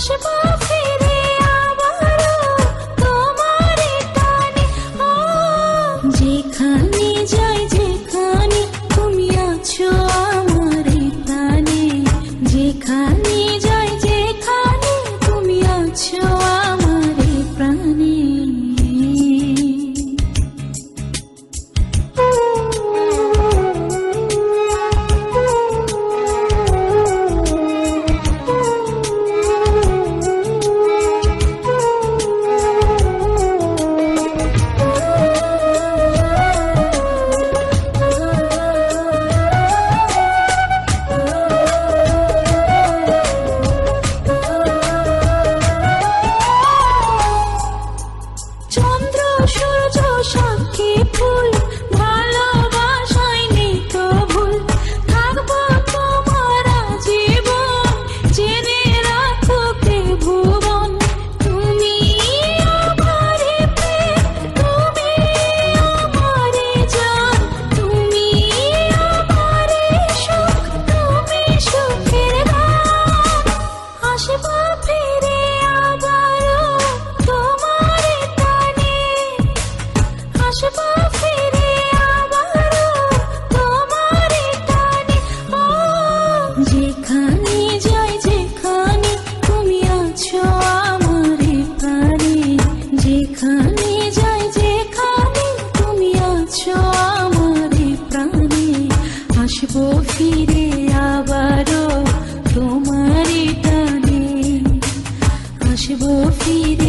আসবো ফিরে আবারও তোমারই টানে। যেখানে যাই যেখানে তুমি আছো আমারই প্রাণে, যেখানে যাই যেখানে তুমি আছো আমারই প্রাণে। চন্দ্র সূর্য সাক্ষী ফুল, ভালোবাসায় নেই তো ভুল। থাকবো তোমার জীবন, জেনে রাখো কে ভুবন। তুমি আমারে প্রেম, তুমি আমারে জান, তুমি আমারে সুখ, তুমি সুখের গান। আসবো ফিরে আবারও তোমারই টানে, আসবো ফিরে আবারও তোমারই টানে। যেখানে যাই যেখানে তুমি আছো আমারই প্রাণে, যেখানে যাই যেখানে তুমি আছো আমারই প্রাণে। আসবো ফিরে আবারও তোমারই টানে, আসবো ফিরে